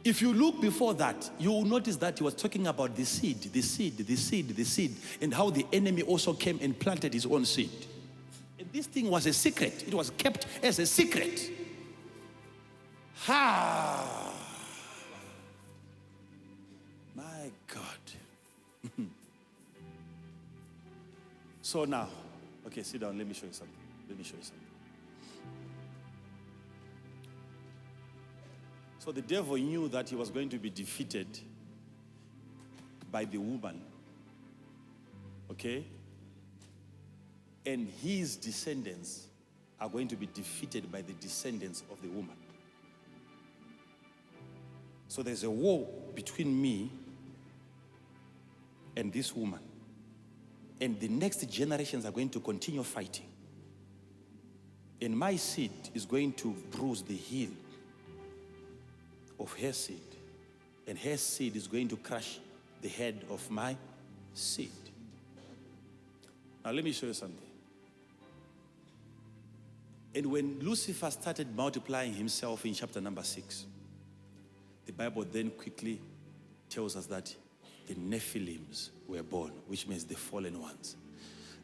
If you look before that, you will notice that he was talking about the seed, the seed, the seed, the seed, and how the enemy also came and planted his own seed. And this thing was a secret. It was kept as a secret. Ha! My God. So now, okay, sit down. Let me show you something. Let me show you something. So the devil knew that he was going to be defeated by the woman. Okay? And his descendants are going to be defeated by the descendants of the woman. So there's a war between me and this woman. And the next generations are going to continue fighting. And my seed is going to bruise the heel of her seed. And her seed is going to crush the head of my seed. Now let me show you something. And when Lucifer started multiplying himself in chapter number 6, the Bible then quickly tells us that the Nephilims were born, which means the fallen ones.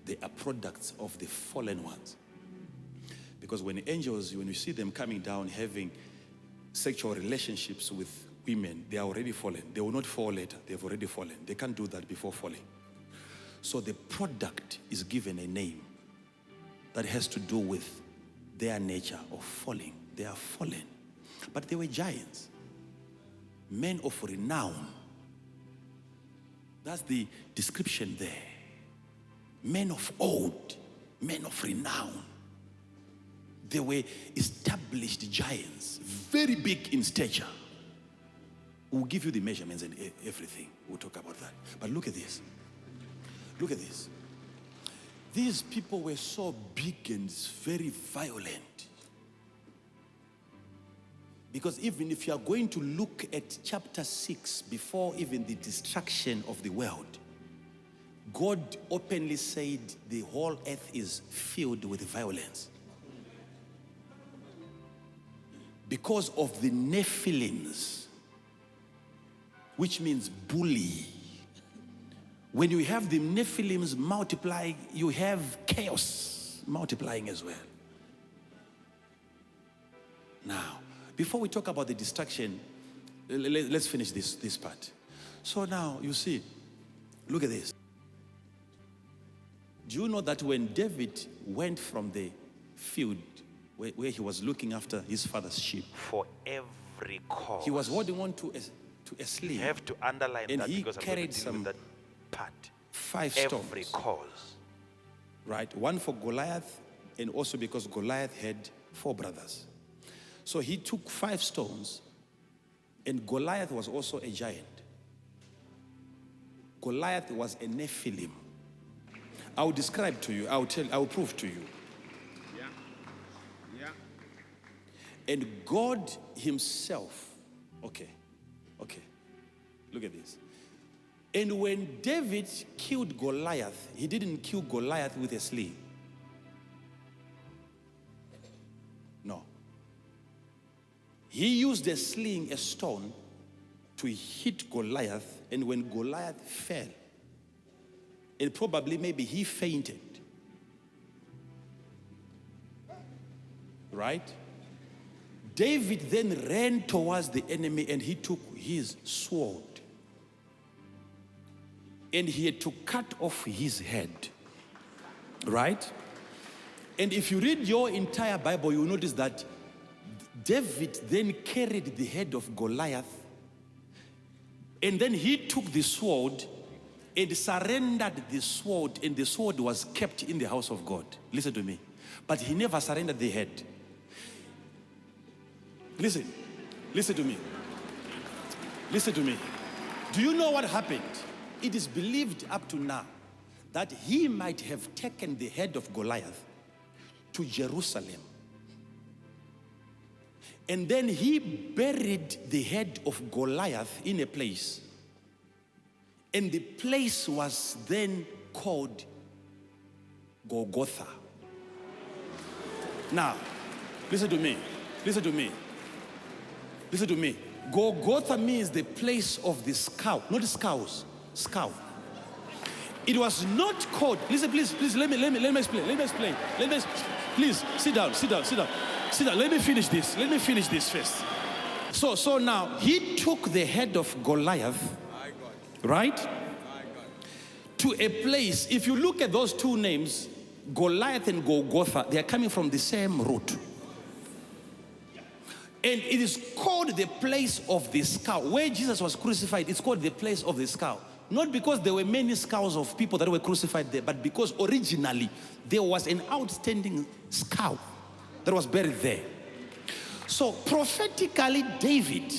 They are products of the fallen ones. Because when angels, when you see them coming down having sexual relationships with women, they are already fallen. They will not fall later. They've already fallen. They can't do that before falling. So the product is given a name that has to do with their nature of falling. They are fallen. But they were giants. Men of renown. That's the description there. Men of old. Men of renown. They were established giants, very big in stature. We'll give you the measurements and everything. We'll talk about that. But look at this. Look at this. These people were so big and very violent. Because even if you are going to look at chapter 6, before even the destruction of the world, God openly said the whole earth is filled with violence. Because of the Nephilims, which means bully. When you have the Nephilims multiplying, you have chaos multiplying as well. Now, before we talk about the destruction, let's finish this part. So now, you see, look at this. Do you know that when David went from the field where he was looking after his father's sheep, for every cause, he was holding on to a sling. You have to underline and that he because carried I'm going to deal with some that part. 5 stones. Every cause. Right? One for Goliath, and also because Goliath had 4 brothers. So he took 5 stones, and Goliath was also a giant. Goliath was a Nephilim. I will describe to you, I will prove to you. And God himself, okay, look at this. And when David killed Goliath, he didn't kill Goliath with a sling. No. He used a sling, a stone, to hit Goliath, and when Goliath fell, and probably maybe he fainted. Right? David then ran towards the enemy and he took his sword. And he had to cut off his head. Right? And if you read your entire Bible, you'll notice that David then carried the head of Goliath. And then he took the sword and surrendered the sword, and the sword was kept in the house of God. Listen to me. But he never surrendered the head. Listen to me. Listen to me. Do you know what happened? It is believed up to now that he might have taken the head of Goliath to Jerusalem. And then he buried the head of Goliath in a place. And the place was then called Golgotha. Now, listen to me. Listen to me. Listen to me. Golgotha means the place of the skull, not the skulls. Skull. It was not called. Listen, please. Let me explain. Please sit down. Let me finish this first. So now he took the head of Goliath, right, to a place. If you look at those two names, Goliath and Golgotha, they are coming from the same root. And it is called the place of the skull. Where Jesus was crucified, it's called the place of the skull. Not because there were many skulls of people that were crucified there, but because originally there was an outstanding skull that was buried there. So prophetically, David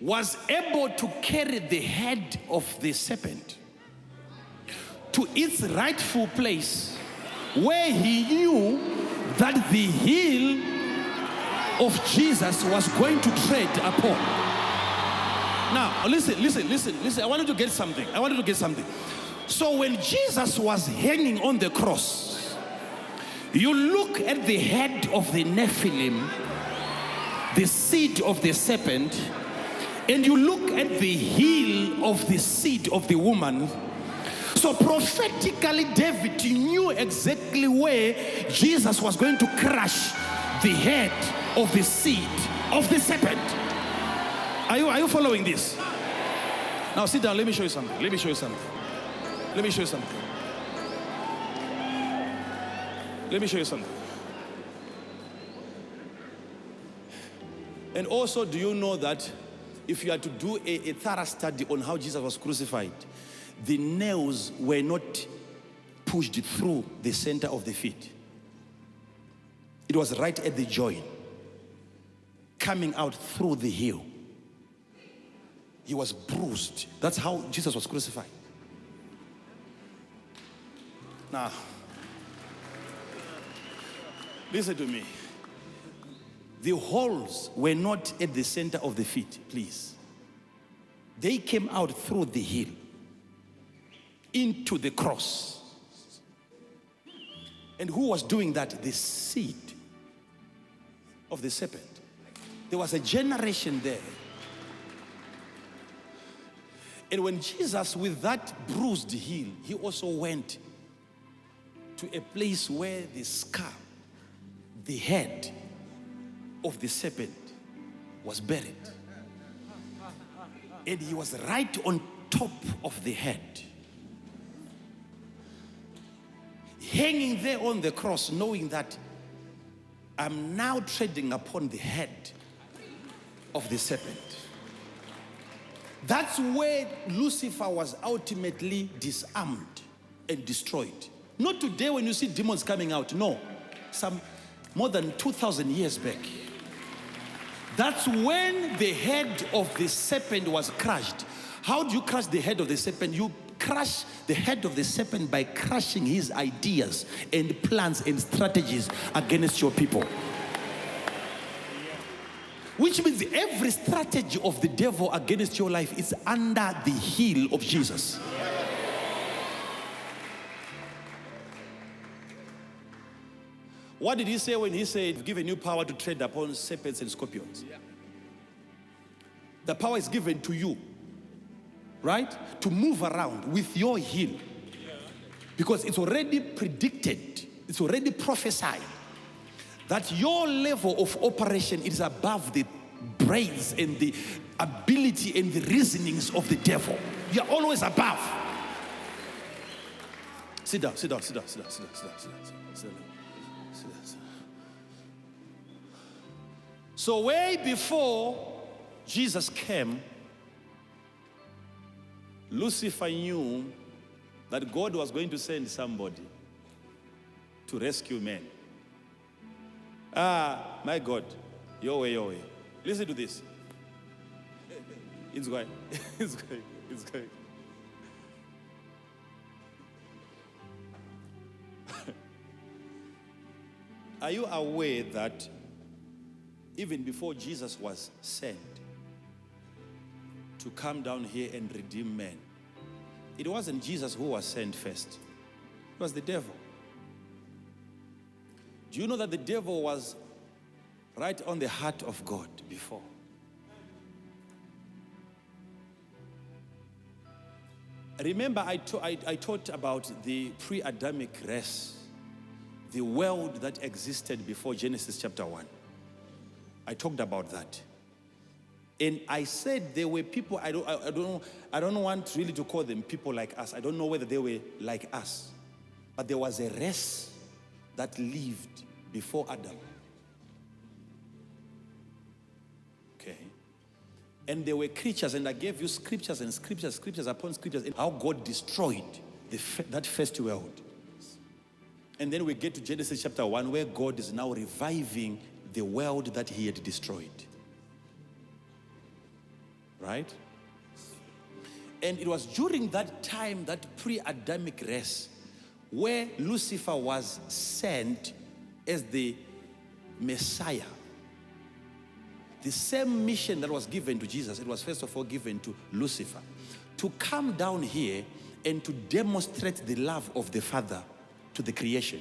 was able to carry the head of the serpent to its rightful place, where he knew that the heel of Jesus was going to tread upon. Now, listen. I wanted to get something. So when Jesus was hanging on the cross, you look at the head of the Nephilim, the seed of the serpent, and you look at the heel of the seed of the woman. So prophetically, David knew exactly where Jesus was going to crush the head of the seed of the serpent. Are you following this? Now sit down. Let me show you something. And also, do you know that if you are to do a thorough study on how Jesus was crucified, the nails were not pushed through the center of the feet. It was right at the joint, coming out through the heel. He was bruised. That's how Jesus was crucified. Now, listen to me. The holes were not at the center of the feet, please. They came out through the heel into the cross. And who was doing that? The seed of the serpent. There was a generation there. And when Jesus, with that bruised heel, he also went to a place where the skull, the head of the serpent was buried. And he was right on top of the head, hanging there on the cross, knowing that I'm now treading upon the head of the serpent. That's where Lucifer was ultimately disarmed and destroyed. Not today when you see demons coming out, no. Some more than 2,000 years back. That's when the head of the serpent was crushed. How do you crush the head of the serpent? You crush the head of the serpent by crushing his ideas and plans and strategies against your people. Which means every strategy of the devil against your life is under the heel of Jesus. What did he say when he said, "I've given you power to tread upon serpents and scorpions"? The power is given to you, right? To move around with your heel. Because it's already predicted, it's already prophesied that your level of operation is above the brains and the ability and the reasonings of the devil. You're always above. Sit down. So way before Jesus came, Lucifer knew that God was going to send somebody to rescue men. My God, your way. Listen to this. It's going. Are you aware that even before Jesus was sent to come down here and redeem men, it wasn't Jesus who was sent first. It was the devil. Do you know that the devil was right on the heart of God before. Remember, I taught about the pre-Adamic race, the world that existed before Genesis chapter 1. I talked about that. And I said there were people, I don't want really to call them people like us. I don't know whether they were like us. But there was a race that lived before Adam. Okay. And there were creatures, and I gave you scriptures and scriptures upon scriptures, and how God destroyed that first world. And then we get to Genesis chapter 1, where God is now reviving the world that he had destroyed. Right? And it was during that time, that pre-Adamic race, where Lucifer was sent as the Messiah. The same mission that was given to Jesus, it was first of all given to Lucifer, to come down here and to demonstrate the love of the Father to the creation.